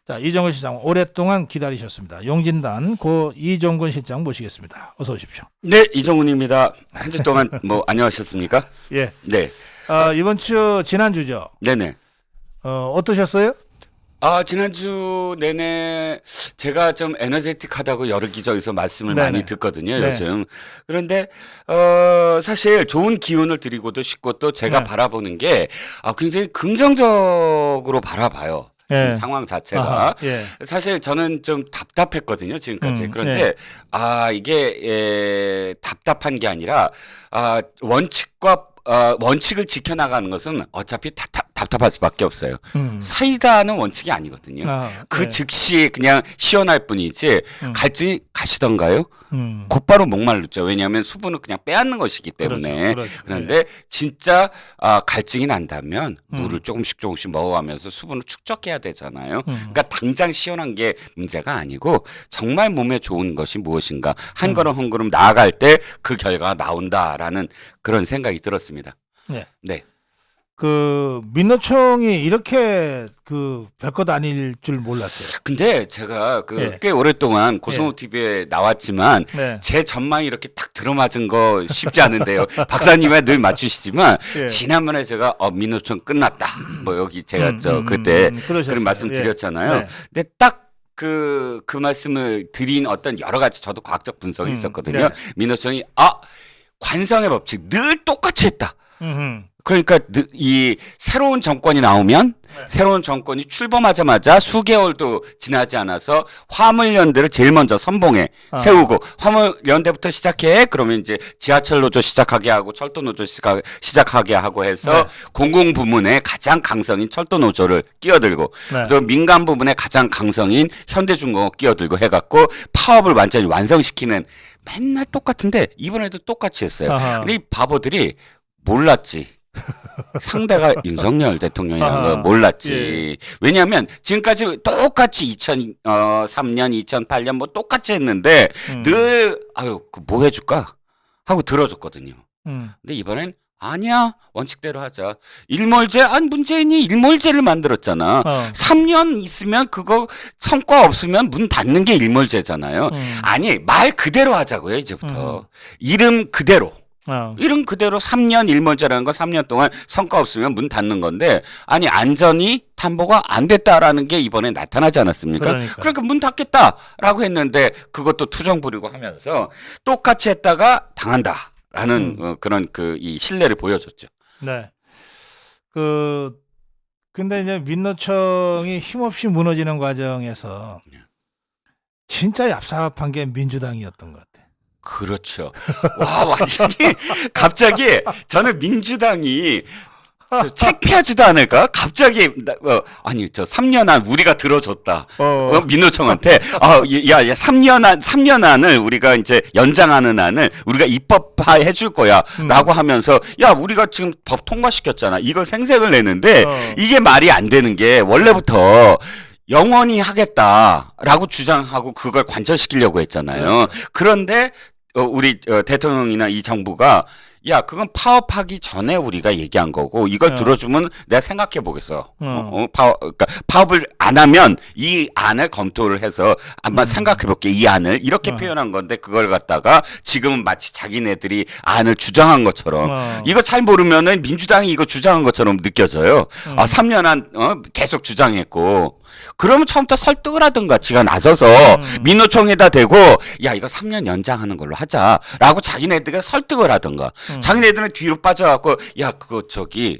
자, 이정근 실장 오랫동안 기다리셨습니다. 용진단 고 이종근 실장 모시겠습니다. 어서 오십시오. 네, 이종훈입니다. 한 주 동안 뭐 안녕하셨습니까? 예. 네. 이번 주 지난주죠. 네네. 어떠셨어요? 지난주 내내 제가 좀 에너제틱하다고 여러 기저에서 말씀을 네네. 많이 듣거든요, 네. 요즘. 그런데, 사실 좋은 기운을 드리고도 싶고 또 제가 네. 바라보는 게 굉장히 긍정적으로 바라봐요. 지금 예. 상황 자체가. 아하, 예. 사실 저는 좀 답답했거든요, 지금까지. 그런데, 이게, 답답한 게 아니라, 원칙을 지켜나가는 것은 어차피 답답할 수밖에 없어요. 사이다는 원칙이 아니거든요. 그 예. 즉시 그냥 시원할 뿐이지 갈증이 가시던가요? 곧바로 목말랐죠. 왜냐하면 수분을 그냥 빼앗는 것이기 때문에. 그렇죠. 그런데 진짜 갈증이 난다면 물을 조금씩 먹어가면서 수분을 축적해야 되잖아요. 그러니까 당장 시원한 게 문제가 아니고 정말 몸에 좋은 것이 무엇인가 한 걸음 한 걸음 나아갈 때 그 결과가 나온다라는 그런 생각이 들었습니다. 네. 네. 그 민노총이 이렇게 그 별것 아닐 줄 몰랐어요. 근데 제가 예. 꽤 오랫동안 고성호 TV에 나왔지만 네. 제 전망이 이렇게 딱 들어맞은 거 쉽지 않은데요. 박사님이 늘 맞추시지만 예. 지난번에 제가 민노총 끝났다. 뭐 여기 제가 그때 그러셨어요. 그런 말씀 예. 드렸잖아요. 네. 근데 딱 그 말씀을 드린 어떤 여러 가지 저도 과학적 분석이 있었거든요. 네. 민노총이 관성의 법칙 늘 똑같이 했다. 그러니까 이 새로운 정권이 나오면 새로운 정권이 출범하자마자 수개월도 지나지 않아서 화물연대를 제일 먼저 선봉에 세우고 화물연대부터 시작해 그러면 이제 지하철 노조 시작하게 하고 철도 노조 시작하게 하고 해서 공공부문에 가장 강성인 철도 노조를 끼어들고 또 민간 부문에 가장 강성인 현대중공업 끼어들고 해갖고 파업을 완전히 완성시키는 맨날 똑같은데 이번에도 똑같이 했어요. 근데 이 바보들이 몰랐지. 상대가 윤석열 대통령이라는 걸 몰랐지. 예. 왜냐하면 지금까지 똑같이 2003년, 2008년 뭐 똑같이 했는데 늘 뭐 해줄까 하고 들어줬거든요. 근데 이번엔 아니야 원칙대로 하자. 일몰제 문재인이 일몰제를 만들었잖아. 3년 있으면 그거 성과 없으면 문 닫는 게 일몰제잖아요. 아니 말 그대로 하자고요 이제부터. 이름 그대로. 이름 그대로 3년 일몰제라는 건 3년 동안 성과 없으면 문 닫는 건데 아니 안전이 담보가 안 됐다라는 게 이번에 나타나지 않았습니까? 그러니까 문 닫겠다라고 했는데 그것도 투정 부리고 하면서 똑같이 했다가 당한다라는 그런 이 신뢰를 보여줬죠. 네. 근데 이제 민노총이 힘없이 무너지는 과정에서 진짜 얍삽한 게 민주당이었던 것 같아. 그렇죠. 와, 완전히 갑자기 저는 민주당이 창피하지도 않을까? 갑자기 아니 저 3년 안 우리가 들어줬다. 민노총한테 야 3년 안을 우리가 이제 연장하는 안을 우리가 입법화해 줄 거야라고 하면서 야 우리가 지금 법 통과시켰잖아. 이걸 생색을 내는데 이게 말이 안 되는 게 원래부터 영원히 하겠다라고 주장하고 그걸 관철시키려고 했잖아요. 그런데 우리 대통령이나 이 정부가 야 그건 파업하기 전에 우리가 얘기한 거고 이걸 들어주면 내가 생각해 보겠어. 그러니까 파업을 안 하면 이 안을 검토를 해서 한번 생각해 볼게 이 안을 이렇게 표현한 건데 그걸 갖다가 지금은 마치 자기네들이 안을 주장한 것처럼 이거 잘 모르면은 민주당이 이거 주장한 것처럼 느껴져요. 3년 안 계속 주장했고. 그러면 처음부터 설득을 하든가 지가 나서서 민노총에다 대고 야 이거 3년 연장하는 걸로 하자라고 자기네들이 설득을 하든가 자기네들은 뒤로 빠져갖고 야 그거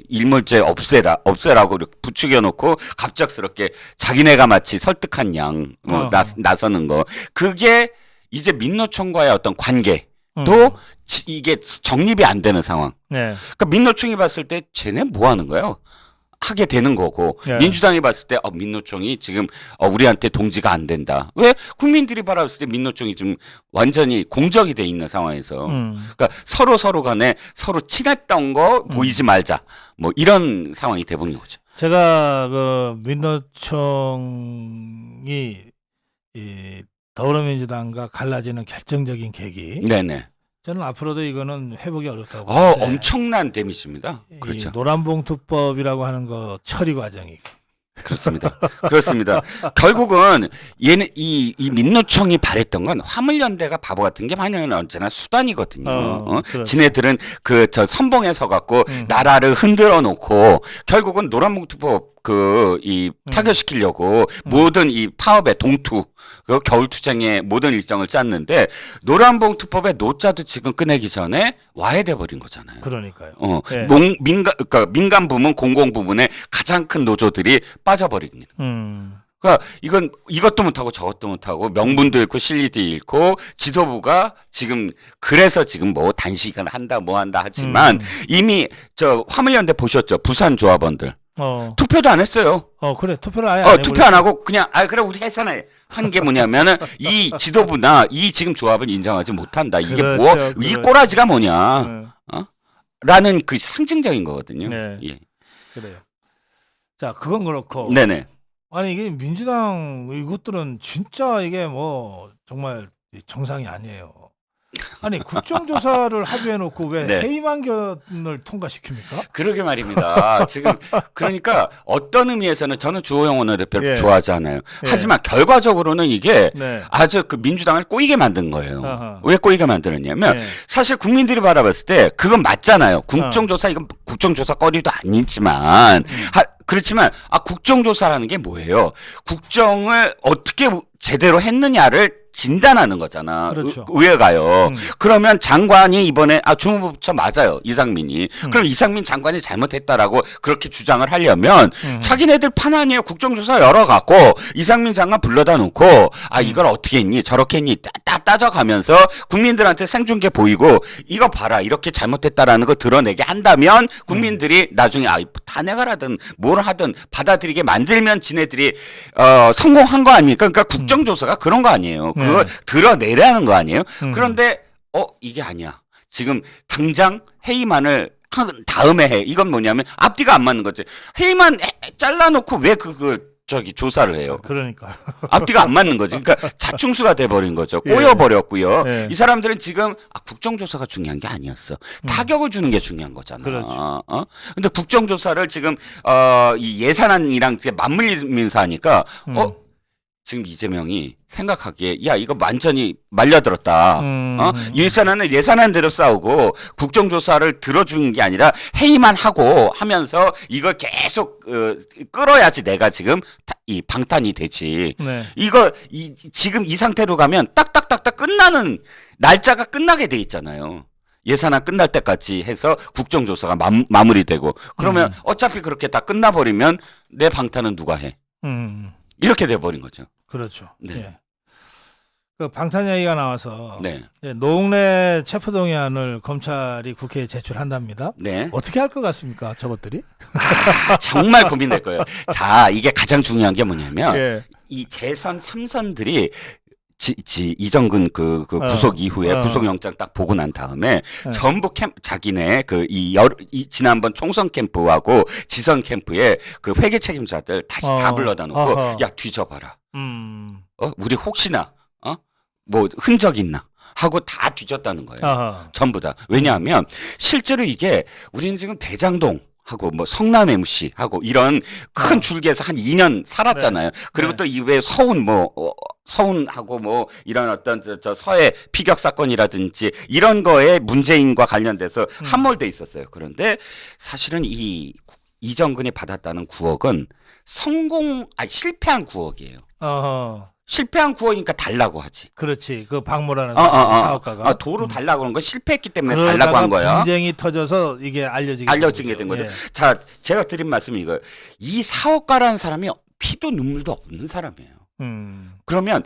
일몰제 없애라고 부추겨 놓고 갑작스럽게 자기네가 마치 설득한 양 나서는 거 그게 이제 민노총과의 어떤 관계 또 이게 정립이 안 되는 상황. 그러니까 민노총이 봤을 때 쟤네 뭐 하는 거예요? 하게 되는 거고 민주당이 봤을 때 민노총이 지금 우리한테 동지가 안 된다. 왜 국민들이 바라봤을 때 민노총이 좀 완전히 공적이 돼 있는 상황에서 그러니까 서로 간에 서로 친했던 거 보이지 말자 뭐 이런 상황이 돼버린 거죠. 제가 그 민노총이 더불어민주당과 갈라지는 결정적인 계기. 네네. 저는 앞으로도 이거는 회복이 어렵다고 보는데 엄청난 데미지입니다. 그렇죠. 노란봉투법이라고 하는 거 처리 과정이 그렇습니다. 그렇습니다. 결국은 얘는 이 민노총이 바랬던 건 화물연대가 바보 같은 게 만약에 언제나 수단이거든요. 그렇죠. 지네들은 그 저 선봉에 서갖고 나라를 흔들어 놓고 결국은 노란봉투법 이 타결시키려고 모든 이 파업의 동투 그 겨울투쟁의 모든 일정을 짰는데 노란봉투법의 노자도 지금 끝내기 전에 와해돼 버린 거잖아요. 그러니까요. 예. 그러니까 민간 부문, 공공 부문의 가장 큰 노조들이 빠져버립니다. 그러니까 이건 이것도 못하고 저것도 못하고 명분도 잃고 실리도 잃고 지도부가 지금 그래서 지금 뭐 단식을 한다 뭐 한다 하지만 이미 저 화물연대 보셨죠? 부산 조합원들 투표도 안 했어요. 그래. 투표를 아예 안 투표 안 하고 그냥 그래 우리 해산해 한 게 뭐냐면은 이 지도부나 이 지금 조합을 인정하지 못한다. 이게 그렇죠, 이 그렇죠. 꼬라지가 뭐냐? 라는 그 상징적인 거거든요. 네. 예. 그래요. 자, 그건 그렇고. 네네. 아니 이게 민주당 이것들은 진짜 이게 뭐 정말 정상이 아니에요. 아니 국정조사를 합의해놓고 왜 네. 해임안견을 통과시킵니까? 그러게 말입니다. 지금 그러니까 어떤 의미에서는 저는 주호영 원내대표를 예. 좋아하지 않아요. 예. 하지만 결과적으로는 이게 네. 아주 그 민주당을 꼬이게 만든 거예요. 아하. 왜 꼬이게 만들었냐면 예. 사실 국민들이 바라봤을 때 그건 맞잖아요. 국정조사 이건 국정조사 거리도 아니지만 그렇지만 국정조사라는 게 뭐예요? 국정을 어떻게 제대로 했느냐를 진단하는 거잖아. 그렇죠. 의회가요. 그러면 장관이 이번에 주무부처 맞아요. 이상민이. 그럼 이상민 장관이 잘못했다라고 그렇게 주장을 하려면 자기네들 판 아니에요. 국정조사 열어갖고 이상민 장관 불러다 놓고 이걸 어떻게 했니 저렇게 했니 따져가면서 국민들한테 생중계 보이고 이거 봐라 이렇게 잘못했다라는 거 드러내게 한다면 국민들이 나중에 탄핵을 하든 뭘 하든 받아들이게 만들면 지네들이 성공한 거 아닙니까? 그러니까 국정조사가 그런 거 아니에요. 그걸 드러내라는 거 아니에요? 그런데 이게 아니야. 지금 당장 회의만을 한 다음에 해. 이건 뭐냐면 앞뒤가 안 맞는 거지. 회의만 잘라놓고 왜 그걸 조사를 해요? 그러니까. 앞뒤가 안 맞는 거지. 그러니까 자충수가 돼버린 거죠. 예. 꼬여버렸고요. 예. 이 사람들은 지금 국정조사가 중요한 게 아니었어. 타격을 주는 게 중요한 거잖아. 그렇죠. 근데 국정조사를 지금 이 예산안이랑 맞물리면서 하니까 지금 이재명이 생각하기에 야 이거 완전히 말려들었다. 예산안은 예산안대로 싸우고 국정조사를 들어주는 게 아니라 회의만 하고 하면서 이걸 계속 끌어야지 내가 지금 이 방탄이 되지. 네. 이거 지금 이 상태로 가면 딱딱딱딱 끝나는 날짜가 끝나게 돼 있잖아요. 예산안 끝날 때까지 해서 국정조사가 마무리되고 그러면 어차피 그렇게 다 끝나버리면 내 방탄은 누가 해? 이렇게 돼버린 거죠. 그렇죠. 네. 예. 그 방탄 이야기가 나와서 네. 노웅래 체포동의안을 검찰이 국회에 제출한답니다. 네. 어떻게 할 것 같습니까? 저것들이? 정말 고민될 거예요. 자, 이게 가장 중요한 게 뭐냐면 예. 이 재선 3선들이 이정근 그 구속 이후에 구속영장 딱 보고 난 다음에 전부 자기네 지난번 총선 캠프하고 지선 캠프에 그 회계 책임자들 다시 다 불러다 놓고 야 뒤져봐라. 우리 혹시나 뭐 흔적 있나 하고 다 뒤졌다는 거예요. 전부 다. 왜냐하면 실제로 이게 우리는 지금 대장동 하고 뭐 성남 MC 하고 이런 큰 줄기에서 한 2년 살았잖아요. 네. 그리고 네. 또 이외에 서운하고 뭐 이런 어떤 저 서해 피격 사건이라든지 이런 거에 문재인과 관련돼서 함몰돼 있었어요. 그런데 사실은 이정근이 받았다는 9억은 실패한 9억이에요. 실패한 9억이니까 달라고 하지. 그렇지. 그 박모라는 사업가가 도로 달라고 하는 건 실패했기 때문에 달라고 한 거야. 분쟁이 터져서 이게 알려지게 된 거죠. 예. 자, 제가 드린 말씀이 이거예요. 이 사업가라는 사람이 피도 눈물도 없는 사람이에요. 그러면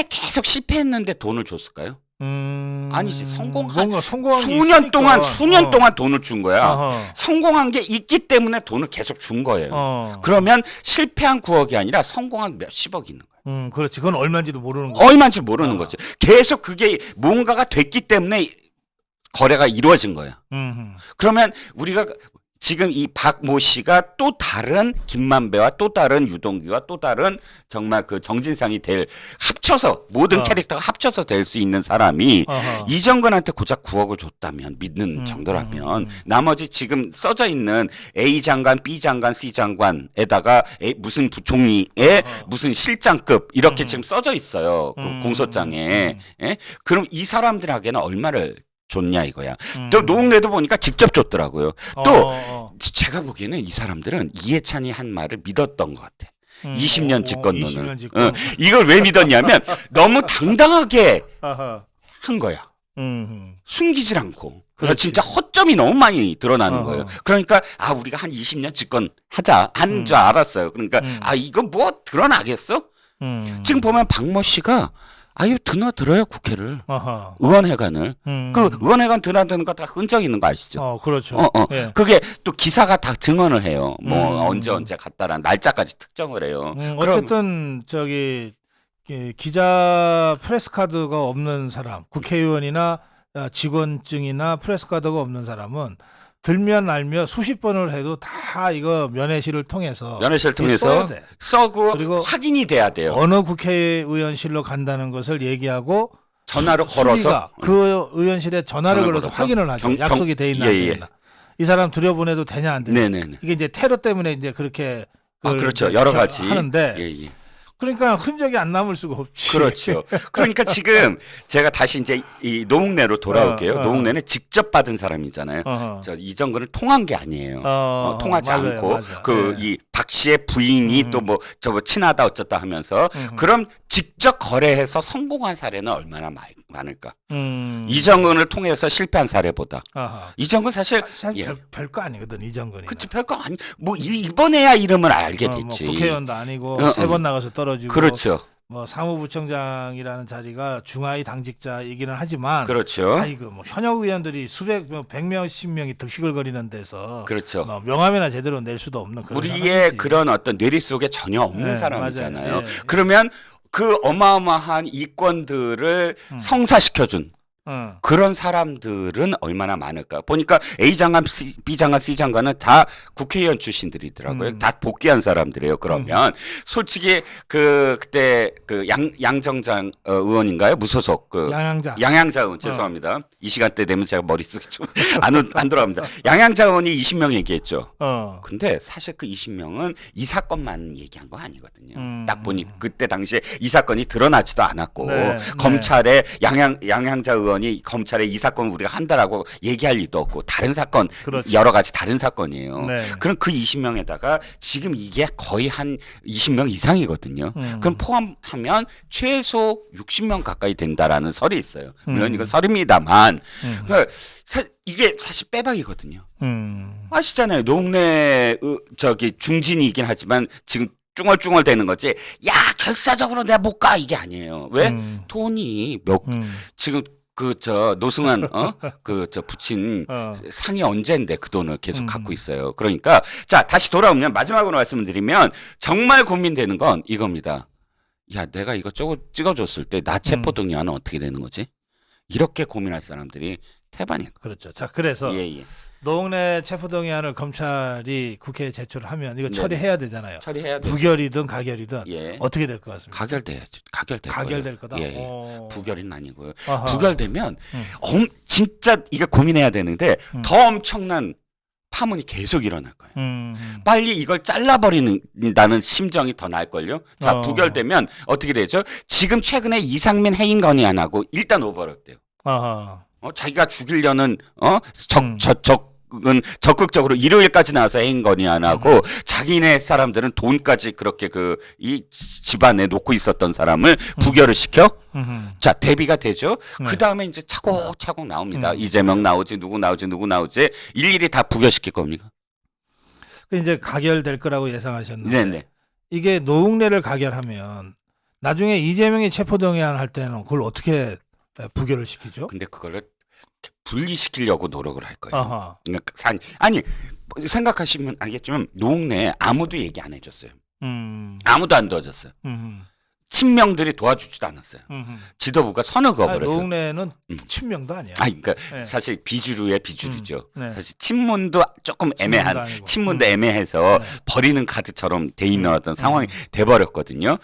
계속 실패했는데 돈을 줬을까요? 아니지. 뭔가 성공한 수년 동안 돈을 준 거야. 성공한 게 있기 때문에 돈을 계속 준 거예요. 그러면 실패한 9억이 아니라 성공한 몇십억이 있는 거예요. 그렇지. 그건 얼마인지도 모르는 거죠. 얼마인지 모르는 거죠. 계속 그게 뭔가가 됐기 때문에 거래가 이루어진 거야. 그러면 우리가 지금 이 박모 씨가 또 다른 김만배와 또 다른 유동규와 또 다른 정말 그 정진상이 될 합쳐서 모든 캐릭터가 합쳐서 될 수 있는 사람이 이정근한테 고작 9억을 줬다면 믿는 정도라면 나머지 지금 써져 있는 A 장관, B 장관, C 장관에다가 무슨 부총리의 무슨 실장급 이렇게 지금 써져 있어요. 그 공소장에. 예? 그럼 이 사람들에게는 얼마를 줬냐 이거야. 또 노웅래도 보니까 직접 줬더라고요. 또 제가 보기에는 이 사람들은 이해찬이 한 말을 믿었던 것 같아. 20년 직권론을. 20년 직권. 이걸 왜 믿었냐면 너무 당당하게 한 거야. 숨기질 않고. 그래서 진짜 허점이 너무 많이 드러나는 거예요. 그러니까 우리가 한 20년 직권 하자 한 줄 알았어요. 그러니까 이거 뭐 드러나겠어? 지금 보면 박모 씨가 드나들어요 국회를. 의원회관을. 그 의원회관 드나드는 거 다 흔적 있는 거 아시죠? 그렇죠. 예. 그게 또 기사가 다 증언을 해요. 뭐 언제 갔다라는 날짜까지 특정을 해요. 어쨌든 저기 기자 프레스 카드가 없는 사람, 국회의원이나 직원증이나 프레스 카드가 없는 사람은 들면 알며 수십 번을 해도 다 이거 면회실을 통해서 써야 돼. 써고 그리고 확인이 돼야 돼요. 어느 국회의원실로 간다는 것을 얘기하고 전화로 걸어서 그 의원실에 전화를 걸어서 확인을 하죠. 약속이 돼 있나 안 돼 있나. 이 사람 들여보내도 되냐 안 되냐. 네네네. 이게 이제 테러 때문에 이제 그렇게 그렇죠. 여러 가지 하는데 예. 그러니까 흔적이 안 남을 수가 없지. 그렇죠. 그러니까 지금 제가 다시 이제 이 노웅래로 돌아올게요. 노웅래는 직접 받은 사람이잖아요. 저 이정근을 통한 게 아니에요. 통하지 맞아요, 않고 맞아. 이 박 씨의 부인이 또 뭐 친하다 어쩌다 하면서 그럼 직접 거래해서 성공한 사례는 얼마나 많을까? 이정근을 통해서 실패한 사례보다. 이정근 사실 별거 아니거든 이정근이. 그치 별거 아니. 뭐 이번에야 이름을 알게 됐지. 뭐 국회의원도 아니고 3번 나가서 떨어지고. 그렇죠. 뭐 사무부총장이라는 자리가 중하위 당직자이기는 하지만 그렇죠. 뭐 현역 의원들이 수백, 100명씩 명이 득식을 거리는 데서 그렇죠. 명함이나 제대로 낼 수도 없는 그런 우리의 사람이지. 그런 어떤 뇌리 속에 전혀 없는 네, 사람이잖아요. 맞아요. 예. 그러면 그 어마어마한 이권들을 성사시켜준 그런 사람들은 얼마나 많을까? 보니까 A 장관, B 장관, C 장관은 다 국회의원 출신들이더라고요. 다 복귀한 사람들이에요. 그러면 솔직히 그때 그 양정장 의원인가요? 무소속 양양자 의원 죄송합니다. 이 시간대 되면 제가 머릿속에 좀 안 돌아갑니다. 양양자 의원이 20명 얘기했죠. 근데 사실 그 20명은 이 사건만 얘기한 거 아니거든요. 딱 보니 그때 당시에 이 사건이 드러나지도 않았고 검찰에 양양자 의원 검찰에 이 사건 우리가 한다라고 얘기할 리도 없고 다른 사건 그렇죠. 여러 가지 다른 사건이에요. 네. 그럼 그 20명에다가 지금 이게 거의 한 20명 이상이거든요. 그럼 포함하면 최소 60명 가까이 된다라는 설이 있어요. 물론 이건 설입니다만 그러니까 이게 사실 빼박이거든요. 아시잖아요. 노웅래 저기 중진이긴 하지만 지금 쭝얼쭝얼 되는 거지. 야 결사적으로 내가 못 가 이게 아니에요. 왜? 돈이 지금 노승환 붙인 상이 언젠데 그 돈을 계속 갖고 있어요. 그러니까 자 다시 돌아오면 마지막으로 말씀드리면 정말 고민되는 건 이겁니다. 야 내가 이거 찍어줬을 때 나 체포동의안은 어떻게 되는 거지? 이렇게 고민할 사람들이 태반이에요. 그렇죠. 자 그래서 노웅래 체포동의안을 검찰이 국회에 제출하면 이거 처리해야 되잖아요. 처리해야 돼. 부결이든 가결이든 어떻게 될 것 같습니까? 가결돼야죠. 가결될 거다. 부결은 아니고요. 부결되면 진짜 이게 고민해야 되는데 더 엄청난 파문이 계속 일어날 거예요. 빨리 이걸 잘라버리는다는 심정이 더 날걸요. 자 부결되면 어떻게 되죠? 지금 최근에 이상민 해임 건의안하고 일단 오버랩돼요. 자기가 죽이려는 적극적으로 일요일까지 나와서 해임 건의안하고 자기네 사람들은 돈까지 그렇게 이 집안에 놓고 있었던 사람을 부결을 시켜. 자 대비가 되죠. 그 다음에 이제 차곡차곡 나옵니다. 이재명 나오지 누구 나오지 일일이 다 부결시킬 겁니까? 이제 가결될 거라고 예상하셨는데 네네. 이게 노웅래를 가결하면 나중에 이재명이 체포동의안 할 때는 그걸 어떻게 부결을 시키죠? 근데 그거를 분리시키려고 노력을 할 거예요. 그러니까 아니 생각하시면 알겠지만 노웅래 아무도 얘기 안 해줬어요. 아무도 안 도와줬어요. 친명들이 도와주지도 않았어요. 음흠. 지도부가 선을 아니, 그어버렸어요. 노웅래는 친명도 아니야. 그러니까 네. 사실 비주류의 비주류죠. 네. 사실 친문도 조금 애매한, 친문도 아니고. 친문도 애매해서 네. 버리는 카드처럼 돼 있는 어떤 상황이 돼버렸거든요.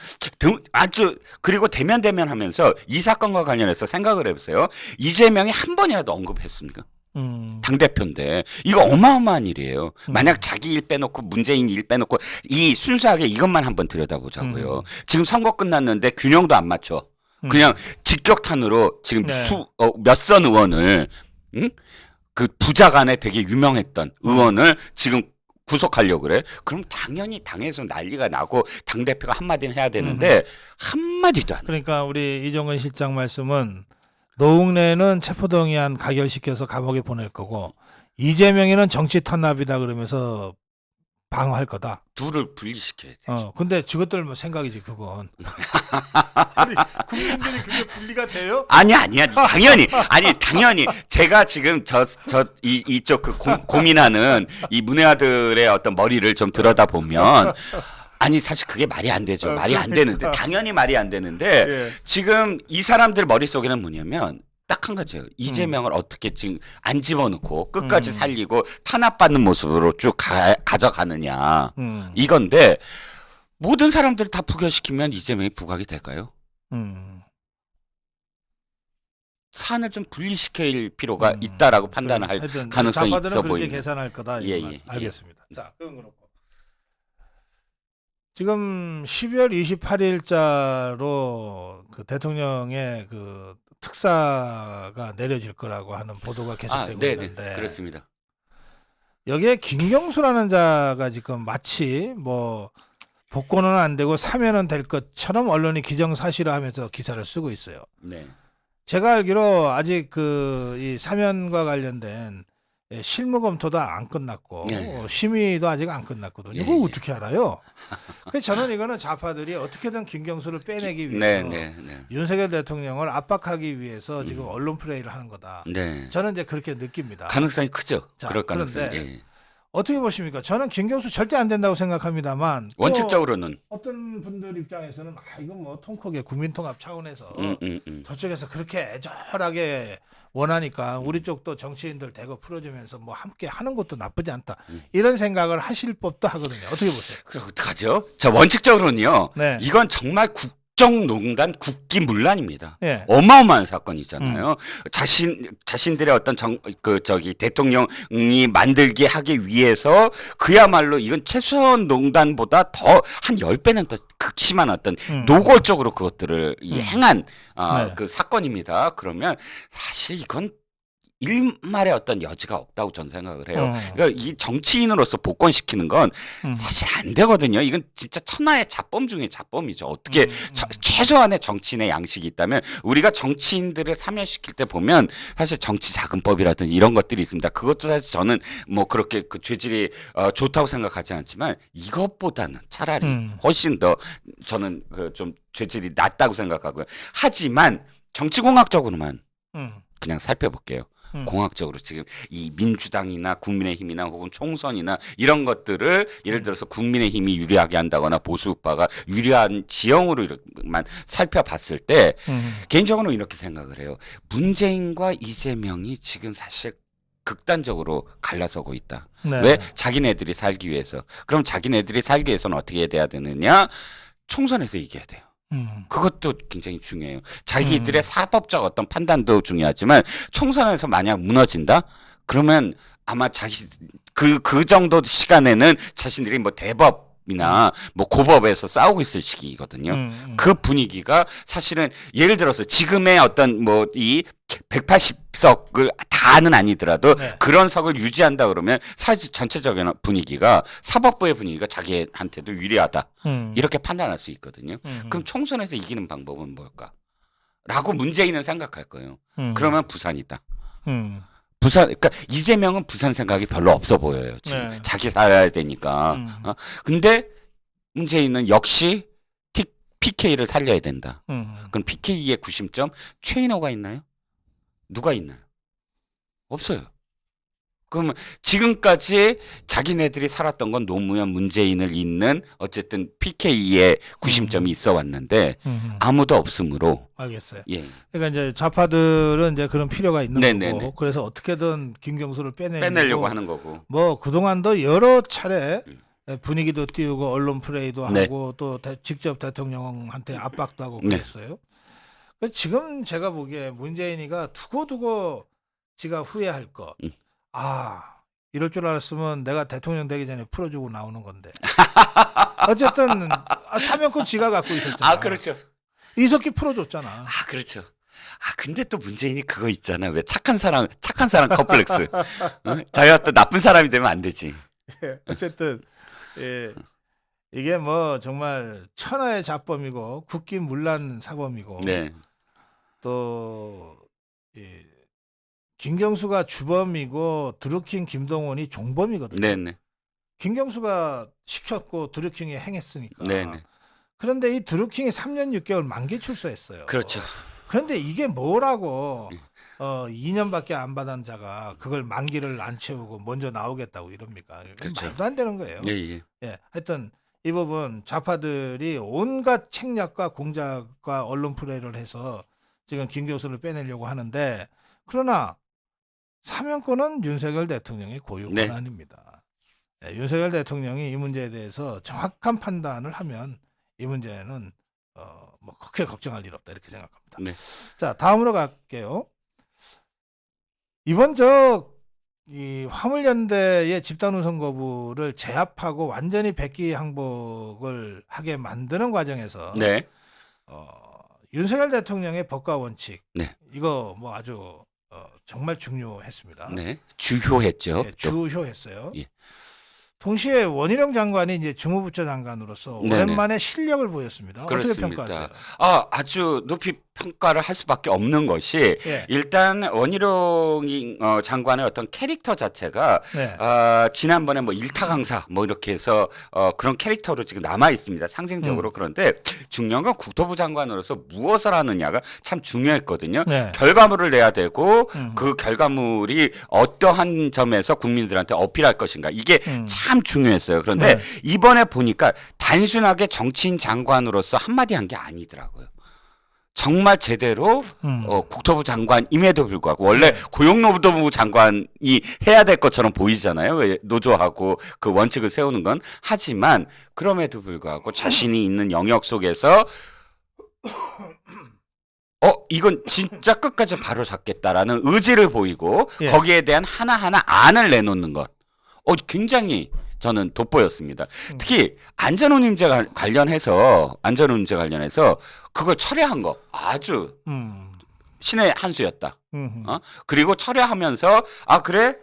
아주 그리고 대면하면서 이 사건과 관련해서 생각을 해보세요. 이재명이 한 번이라도 언급했습니까? 당대표인데 이거 어마어마한 일이에요. 만약 자기 일 빼놓고 문재인 일 빼놓고 이 순수하게 이것만 한번 들여다보자고요. 지금 선거 끝났는데 균형도 안 맞춰. 그냥 직격탄으로 지금 네. 몇 선 의원을 그 부자 간에 되게 유명했던 의원을 지금 구속하려고 그래. 그럼 당연히 당에서 난리가 나고 당대표가 한마디는 해야 되는데 한마디도 안 해. 그러니까 우리 이종건 실장 말씀은 노웅래는 체포동의안 가결시켜서 감옥에 보낼 거고 이재명이는 정치 탄압이다 그러면서 방어할 거다. 둘을 분리시켜야 돼. 근데 저것들 뭐 생각이지 그건. 아니 국민들이 그게 분리가 돼요? 아니야. 당연히 제가 지금 이쪽 그 고민하는 이 문외아들의 어떤 머리를 좀 들여다 보면 아니 사실 그게 말이 안 되죠. 말이 안 되는데 당연히 말이 안 되는데 예. 지금 이 사람들 머릿속에는 뭐냐면 딱 한 가지예요. 이재명을 어떻게 지금 안 집어넣고 끝까지 살리고 탄압받는 모습으로 쭉 가져가느냐 이건데 모든 사람들 다 부결시키면 이재명이 부각이 될까요? 산을 좀 분리시킬 필요가 있다라고 판단을 할 하여튼 가능성이 좌파들은 있어 그렇게 보입니다. 계산할 거다. 예. 알겠습니다. 자, 그건 그렇고. 지금 12월 28일자로 그 대통령의 그 특사가 내려질 거라고 하는 보도가 계속되고 있는데 그렇습니다. 여기에 김경수라는 자가 지금 마치 뭐 복권은 안 되고 사면은 될 것처럼 언론이 기정사실화하면서 기사를 쓰고 있어요. 네. 제가 알기로 아직 그 이 사면과 관련된 실무 검토도 안 끝났고 네. 심의도 아직 안 끝났거든요. 이거 예. 어떻게 알아요? 그래서 저는 이거는 좌파들이 어떻게든 김경수를 빼내기 위해서 네. 윤석열 대통령을 압박하기 위해서 지금 언론 플레이를 하는 거다. 네. 저는 이제 그렇게 느낍니다. 가능성이 크죠. 자, 그럴 가능성이. 그런데 예. 어떻게 보십니까? 저는 김경수 절대 안 된다고 생각합니다만 또 원칙적으로는 어떤 분들 입장에서는 이건 뭐 통크게 국민통합 차원에서 저쪽에서 그렇게 애절하게 원하니까 우리 쪽도 정치인들 대거 풀어주면서 뭐 함께 하는 것도 나쁘지 않다. 이런 생각을 하실 법도 하거든요. 어떻게 보세요? 그럼 어떡하죠? 자, 원칙적으로는요. 네. 이건 정말 국정농단 국기문란입니다. 예. 어마어마한 사건이잖아요. 자신들의 어떤 대통령이 만들게 하기 위해서 그야말로 이건 최소한 농단보다 더 한 10배는 더 극심한 어떤 노골적으로 그것들을 행한 네. 그 사건입니다. 그러면 사실 이건 일말의 어떤 여지가 없다고 저는 생각을 해요. 그러니까 이 정치인으로서 복권시키는 건 사실 안 되거든요. 이건 진짜 천하의 자범 중에 자범이죠. 어떻게 최소한의 정치인의 양식이 있다면 우리가 정치인들을 사면시킬 때 보면 사실 정치자금법이라든지 이런 것들이 있습니다. 그것도 사실 저는 뭐 그렇게 그 죄질이 좋다고 생각하지 않지만 이것보다는 차라리 훨씬 더 저는 그 좀 죄질이 낮다고 생각하고요. 하지만 정치공학적으로만 그냥 살펴볼게요. 공학적으로 지금 이 민주당이나 국민의힘이나 혹은 총선이나 이런 것들을 예를 들어서 국민의힘이 유리하게 한다거나 보수파가 유리한 지형으로만 살펴봤을 때 개인적으로는 이렇게 생각을 해요. 문재인과 이재명이 지금 사실 극단적으로 갈라서고 있다. 네. 왜? 자기네들이 살기 위해서. 그럼 자기네들이 살기 위해서는 어떻게 돼야 되느냐? 총선에서 이겨야 돼요. 그것도 굉장히 중요해요. 자기들의 사법적 어떤 판단도 중요하지만 총선에서 만약 무너진다? 그러면 아마 그 정도 시간에는 자신들이 뭐 대법이나 뭐 고법에서 싸우고 있을 시기거든요. 그 분위기가 사실은 예를 들어서 지금의 어떤 뭐 이 180석을 다는 아니더라도 네. 그런 석을 유지한다 그러면 사실 전체적인 분위기가 사법부의 분위기가 자기한테도 유리하다. 이렇게 판단할 수 있거든요. 그럼 총선에서 이기는 방법은 뭘까? 라고 문재인은 생각할 거예요. 그러면 부산이다. 그러니까 이재명은 부산 생각이 별로 없어 보여요. 지금 네. 자기 살아야 되니까. 근데 문재인은 역시 PK를 살려야 된다. 그럼 PK의 구심점 최인호가 있나요? 누가 있나요? 없어요. 그러면 지금까지 자기네들이 살았던 건 노무현 문재인을 잇는 어쨌든 PK의 구심점이 있어 왔는데 아무도 없으므로 알겠어요. 예. 그러니까 이제 좌파들은 이제 그런 필요가 있는 네네네. 거고 그래서 어떻게든 김경수를 빼내려고 하는 거고. 뭐 그동안도 여러 차례 분위기도 띄우고 언론 플레이도 네. 하고 또 직접 대통령한테 압박도 하고 네. 그랬어요. 지금 제가 보기에 문재인이가 두고두고 지가 후회할 것. 이럴 줄 알았으면 내가 대통령 되기 전에 풀어주고 나오는 건데. 어쨌든 사면권 지가 갖고 있었잖아. 아, 그렇죠. 이석기 풀어줬잖아. 아, 그렇죠. 근데 또 문재인이 그거 있잖아. 왜 착한 사람 컴플렉스. 자기가 또 나쁜 사람이 되면 안 되지. 예, 어쨌든 이게 뭐 정말 천하의 잡범이고 국기문란 사범이고 네. 또 김경수가 주범이고 드루킹 김동원이 종범이거든요. 네네. 김경수가 시켰고 드루킹이 행했으니까. 네네. 그런데 이 드루킹이 3년 6개월 만기 출소했어요. 그렇죠. 그런데 이게 뭐라고 2년밖에 안 받은 자가 그걸 만기를 안 채우고 먼저 나오겠다고 이럽니까? 그렇죠. 말도 안 되는 거예요. 예. 하여튼 이 부분 좌파들이 온갖 책략과 공작과 언론 플레이를 해서 지금 김경수를 빼내려고 하는데 그러나 사면권은 윤석열 대통령의 고유 네. 권한입니다. 윤석열 대통령이 이 문제에 대해서 정확한 판단을 하면 이 문제는 뭐 그렇게 걱정할 일 없다 이렇게 생각합니다. 네. 자, 다음으로 갈게요. 이번 이 화물연대의 집단운송 거부를 제압하고 완전히 백기 항복을 하게 만드는 과정에서 네. 윤석열 대통령의 법과 원칙 네. 이거 뭐 아주 정말 중요했습니다. 네. 주효했죠. 네, 주효했어요. 예. 동시에 원희룡 장관이 이제 주무부처 장관으로서 네네. 오랜만에 실력을 보였습니다. 그렇습니다. 어떻게 평가하세요? 아주 높이 평가를 할 수밖에 없는 것이 예. 일단 원희룡 장관의 어떤 캐릭터 자체가 네. 지난번에 뭐 일타 강사 뭐 이렇게 해서 그런 캐릭터로 지금 남아 있습니다. 상징적으로. 그런데 중요한 건 국토부 장관으로서 무엇을 하느냐가 참 중요했거든요. 네. 결과물을 내야 되고 그 결과물이 어떠한 점에서 국민들한테 어필할 것인가 이게 참 중요했어요. 그런데 네. 이번에 보니까 단순하게 정치인 장관으로서 한마디 한 게 아니더라고요. 정말 제대로 국토부 장관임에도 불구하고 원래 고용노동부 장관이 해야 될 것처럼 보이잖아요. 왜 노조하고 그 원칙을 세우는 건. 하지만 그럼에도 불구하고 자신이 있는 영역 속에서 이건 진짜 끝까지 바로 잡겠다라는 의지를 보이고 예. 거기에 대한 하나하나 안을 내놓는 것. 굉장히 저는 돋보였습니다. 특히 안전운임제 관련해서 그걸 철회한 거 아주 신의 한 수였다. 그리고 철회하면서 그래?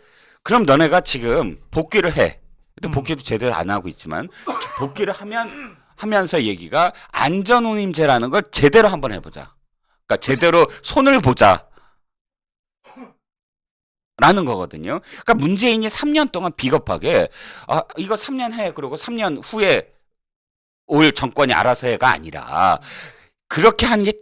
그럼 너네가 지금 복귀를 해. 근데 복귀도 제대로 안 하고 있지만 복귀를 하면서 얘기가 안전운임제라는 걸 제대로 한번 해보자. 그러니까 제대로 손을 보자. 라는 거거든요. 그러니까 문재인이 3년 동안 비겁하게 이거 3년 해 그러고 3년 후에 올 정권이 알아서 해가 아니라 그렇게 하는 게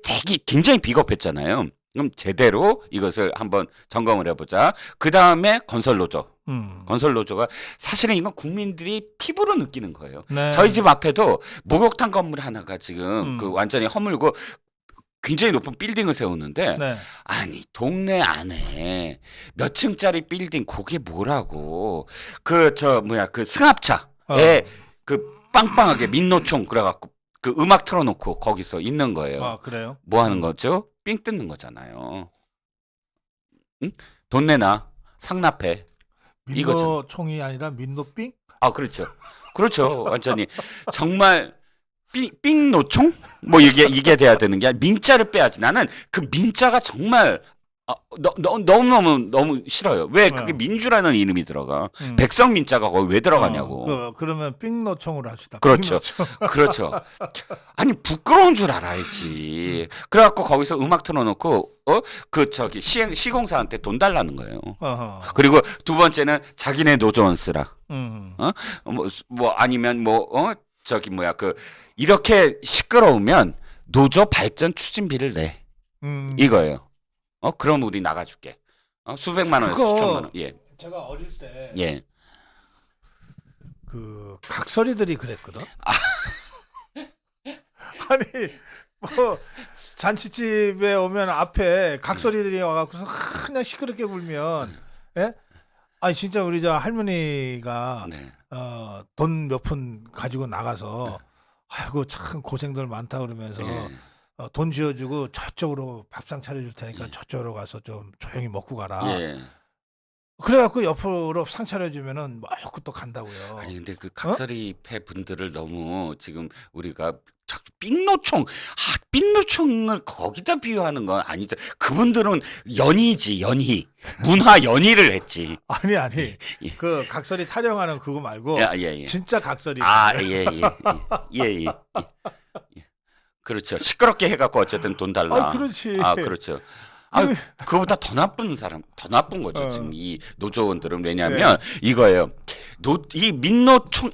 굉장히 비겁했잖아요. 그럼 제대로 이것을 한번 점검을 해보자. 그 다음에 건설노조가 사실은 이건 국민들이 피부로 느끼는 거예요. 네. 저희 집 앞에도 목욕탕 건물 하나가 지금 그 완전히 허물고 굉장히 높은 빌딩을 세우는데 네. 아니 동네 안에 몇 층짜리 빌딩 그게 뭐라고 그 승합차에 그 빵빵하게 민노총 그래갖고 그 음악 틀어놓고 거기서 있는 거예요. 그래요? 뭐 하는 거죠? 삥 뜯는 거잖아요. 응? 돈 내놔 상납해. 민노총이 아니라 민노삥? 그렇죠. 완전히 정말 삥노총? 뭐 이게 돼야 되는 게 아니라 민자를 빼야지. 나는 그 민자가 정말 너무 싫어요. 왜 그게 민주라는 이름이 들어가? 백성 민자가 거기 왜 들어가냐고. 그러면 삥노총으로 합시다. 그렇죠. 삥노총. 그렇죠. 아니 부끄러운 줄 알아야지. 그래갖고 거기서 음악 틀어놓고 시공사한테 돈 달라는 거예요. 그리고 두 번째는 자기네 노조원 쓰라. 아니면 이렇게 시끄러우면 노조 발전 추진비를 내. 이거예요. 그럼 우리 나가줄게. 수백만 원에서 수천만 원. 예. 제가 어릴 때 예. 그 각설이들이 그랬거든. 아니 뭐 잔치집에 오면 앞에 각설이들이 와갖고서 그냥 시끄럽게 불면, 예? 아니 진짜 우리 저 할머니가 네. 돈 몇 푼 가지고 나가서 아이고 참 고생들 많다 그러면서 예. 돈 쥐어주고 저쪽으로 밥상 차려줄 테니까 예. 저쪽으로 가서 좀 조용히 먹고 가라. 예. 그래갖고 옆으로 상 차려주면은 먹고 또 간다고요. 아니 근데 그 각설이 패 분들을 너무 지금 우리가 자꾸 삑노총 삑노총을 거기다 비유하는 건 아니죠. 그분들은 연희지 연희 문화 연희를 했지. 아니 예. 그 각설이 타령하는 그거 말고 예. 진짜 각설이. 예. 그렇죠. 시끄럽게 해갖고 어쨌든 돈 달라. 아 그렇지. 아 그렇죠. 아 그거보다 더 나쁜 사람, 더 나쁜 거죠. 지금 이 노조원들은 왜냐하면 이거예요. 이 민노총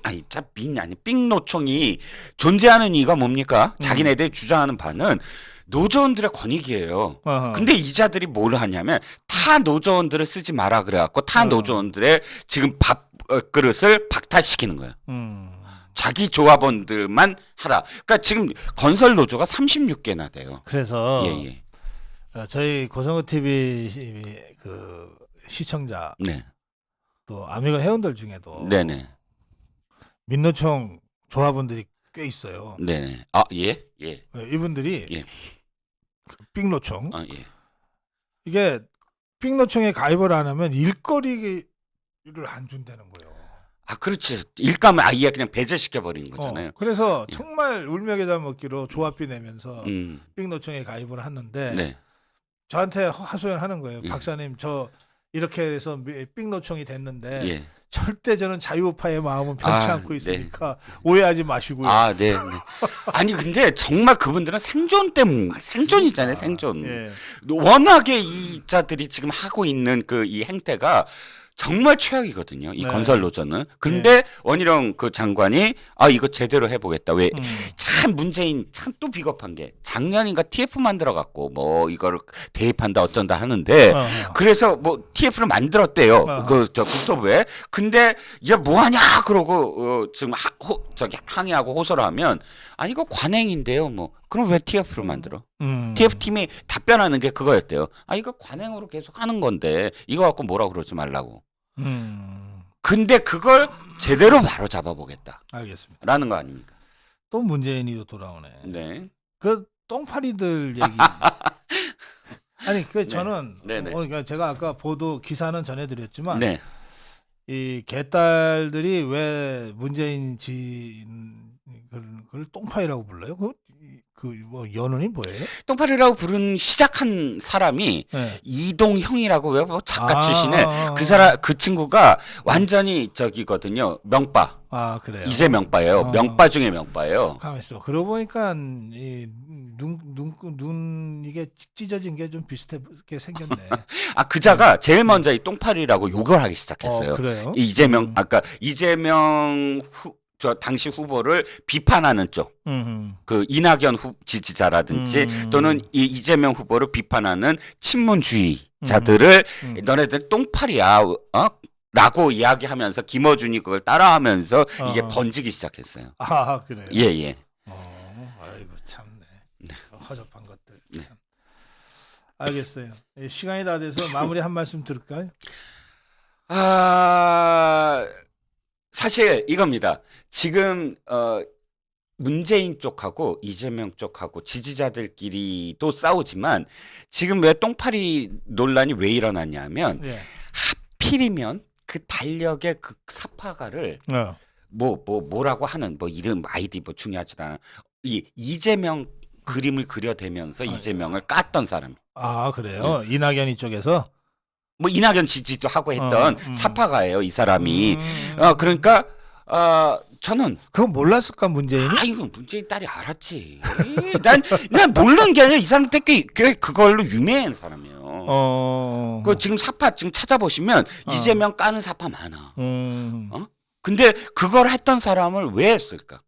삑노총이 존재하는 이유가 뭡니까? 자기네들이 주장하는 바는 노조원들의 권익이에요. 어허. 근데 이자들이 뭘 하냐면 타 노조원들을 쓰지 마라 그래갖고 타 노조원들의 지금 밥 그릇을 박탈시키는 거예요. 자기 조합원들만 하라. 그러니까 지금 건설 노조가 36개나 돼요. 그래서 예. 저희 고성호 TV 그 시청자 네. 또 아미가 회원들 중에도 네네. 민노총 조합원들이 꽤 있어요. 네네. 아 예. 이분들이 예. 삑노총 아 예. 이게 삑노총에 가입을 안 하면 일거리를 안 준다는 거예요. 아 그렇지. 일감을 아예 그냥 배제시켜 버리는 거잖아요. 그래서 예. 정말 울며계자 먹기로 조합비 내면서 음. 삑노총에 가입을 하는데 네. 저한테 하소연하는 거예요. 예. 박사님 저 이렇게 해서 삑노총이 됐는데 예. 절대 저는 자유우파의 마음은 변치 아, 않고 있으니까 오해하지 마시고요. 아, 네. 아니 근데 정말 그분들은 생존 때문 생존이잖아요, 생존. 예. 워낙에 이 자들이 지금 하고 있는 그 이 행태가 정말 최악이거든요. 이 네. 건설 노조는. 근데 원희룡 그 장관이 이거 제대로 해보겠다. 왜? 참 문재인 참 또 비겁한 게 작년인가 TF 만들어 갖고 뭐 이거를 대입한다 어쩐다 하는데 그래서 뭐 TF를 만들었대요. 그 저 국토부에. 근데 얘 뭐 하냐 그러고 지금 저기 항의하고 호소를 하면 아니 이거 관행인데요. 뭐 그럼 왜 TF를 만들어? TF 팀이 답변하는 게 그거였대요. 이거 관행으로 계속 하는 건데 이거 갖고 뭐라고 그러지 말라고. 근데 그걸 제대로 바로 잡아보겠다. 알겠습니다. 라는 거 아닙니까? 또 문재인이 또나오네. 네. 그 똥파리들 얘기. 아니 그 저는 네네. 그러니까 제가 아까 보도 기사는 전해드렸지만 네. 이 개딸들이 왜 문재인 그걸 똥파리라고 불러요? 그 뭐 연원이 뭐예요? 똥파리라고 부른 시작한 사람이 네. 이동형이라고 왜 작가 출신에 그 친구가 완전히 저기거든요. 명빠. 그래요. 이제 명빠예요. 명빠 중에 명빠예요. 가만 있어. 그러고 보니까 이 눈 이게 찢어진 게 좀 비슷하게 생겼네. 그자가 제일 먼저 이 똥파리라고 욕을 하기 시작했어요. 그래요? 이재명 아까 이재명 저 당시 후보를 비판하는 쪽, 그 이낙연 지지자라든지 또는 이재명 후보를 비판하는 친문주의자들을 너네들 똥파리야, 라고 이야기하면서 김어준이 그걸 따라하면서 이게 번지기 시작했어요. 그래요? 예. 아이고 참네. 허접한 것들. 참. 알겠어요. 시간이 다 돼서 마무리 한 말씀 들을까요? 사실 이겁니다. 지금 문재인 쪽하고 이재명 쪽하고 지지자들끼리도 싸우지만 지금 왜 똥파리 논란이 왜 일어났냐면 하필이면 그 달력의 그 사파가를 뭐라고 하는 뭐 이름 아이디 뭐 중요하지도 않아. 이재명 그림을 그려대면서 이재명을 깠던 사람. 그래요? 이낙연이 쪽에서? 뭐 이낙연 지지도 하고 했던 사파가예요, 이 사람이. 그러니까 저는 그건 몰랐을까 문재인이? 이거 문재인 딸이 알았지. 난 모르는 게 아니라 이 사람 꽤 그걸로 유명한 사람이에요. 그 지금 사파 지금 찾아보시면 이재명 까는 사파 많아. 근데 그걸 했던 사람을 왜 했을까?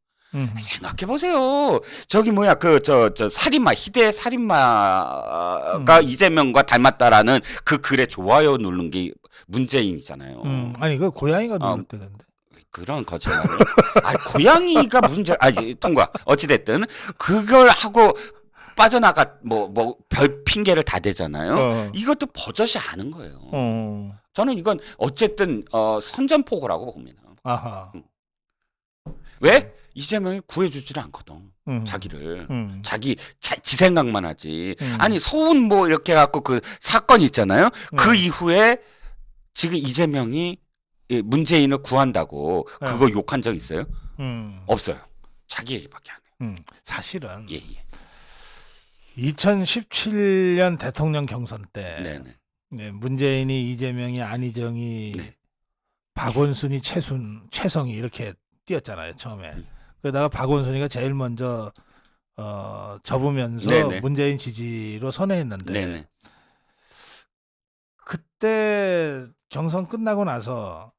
생각해 보세요. 저기 뭐야 저 살인마 희대 살인마가 이재명과 닮았다라는 그 글에 좋아요 누른 게 문재인이잖아요. 아니 그 고양이가 아, 눌렀대던데. 그런 거짓말을. 고양이가 문제. 통과. 어찌 됐든 그걸 하고 빠져나가 뭐 별 핑계를 다 대잖아요. 이것도 버젓이 아는 거예요. 저는 이건 어쨌든 선전포고라고 봅니다. 아하. 왜? 이재명이 구해주지를 않거든. 자기를. 지 생각만 하지. 아니, 서운 뭐 이렇게 해갖고 그 사건 있잖아요. 그 이후에 지금 이재명이 문재인을 구한다고 그거 욕한 적 있어요? 없어요. 자기 얘기밖에 안 해요. 사실은 예. 2017년 대통령 경선 때 네네. 네, 문재인이 이재명이 안희정이 네. 박원순이 최성이 이렇게 뛰었잖아요 처음에. 그러다가 박원순이가 제일 먼저 접으면서 네네. 문재인 지지로 선회했는데 네네. 그때 경선 끝나고 나서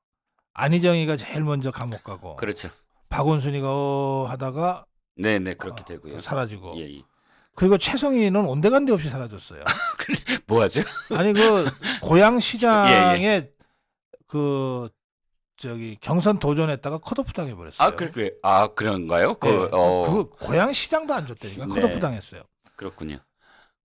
안희정이가 제일 먼저 감옥 가고 그렇죠. 박원순이가 하다가 네네 그렇게 되고요. 사라지고 예. 그리고 최성희는 온데간데 없이 사라졌어요. 뭐 하죠? 아니 그 고양시장에 예. 그 저기 경선 도전했다가 컷오프 당해버렸어요. 그런가요? 그 고양시장도 안 줬다니까. 네. 컷오프 당했어요. 그렇군요.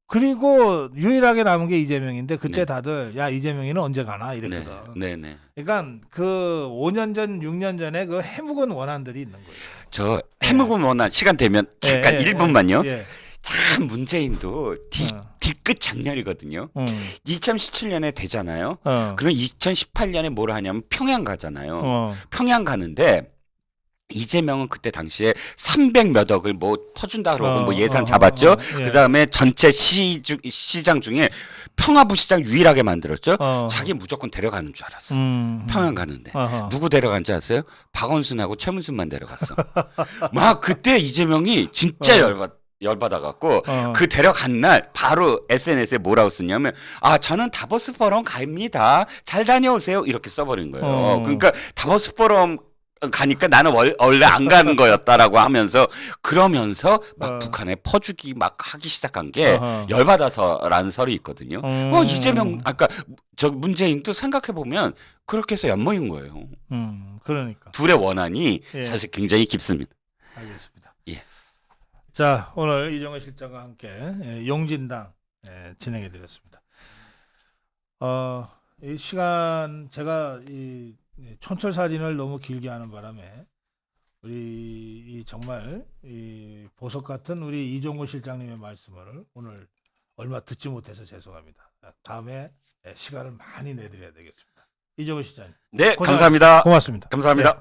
그리고 유일하게 남은 게 이재명인데 그때 네. 다들 야 이재명이는 언제 가나 이랬거든. 네네. 그러니까 그 5년 전, 6년 전에 그 해묵은 원한들이 있는 거예요. 저 해묵은 원한 시간 되면 잠깐 1분만요. 예. 참 문재인도 뒤끝 장렬이거든요. 2017년에 되잖아요. 그럼 2018년에 뭘 하냐면 평양 가잖아요. 평양 가는데 이재명은 그때 당시에 300 몇 억을 뭐 퍼준다 그러고 뭐 예산 잡았죠. 예. 그다음에 전체 시장 중에 평화부시장 유일하게 만들었죠. 자기 무조건 데려가는 줄 알았어. 평양 가는데 누구 데려간지 아세요? 박원순하고 최문순만 데려갔어. 막 그때 이재명이 진짜 열받아갖고 그 데려간 날 바로 SNS에 뭐라고 쓰냐면 저는 다보스 포럼 갑니다. 잘 다녀오세요. 이렇게 써버린 거예요. 그러니까 다보스 포럼 가니까 나는 원래 안 가는 거였다라고 하면서 그러면서 막 북한에 퍼주기 막 하기 시작한 게 열받아서라는 설이 있거든요. 이재명 아까 저 문재인도 생각해 보면 그렇게 해서 엿먹인 거예요. 그러니까 둘의 원한이 사실 굉장히 깊습니다. 알겠습니다. 예. 자 오늘 이정호 실장과 함께 용진당 진행해 드렸습니다. 이 시간 제가 이 촌철 살인을 너무 길게 하는 바람에 우리 정말 이 보석 같은 우리 이종호 실장님의 말씀을 오늘 얼마 듣지 못해서 죄송합니다. 다음에 시간을 많이 내드려야 되겠습니다. 이종호 실장님. 네, 감사합니다. 고맙습니다. 감사합니다. 네.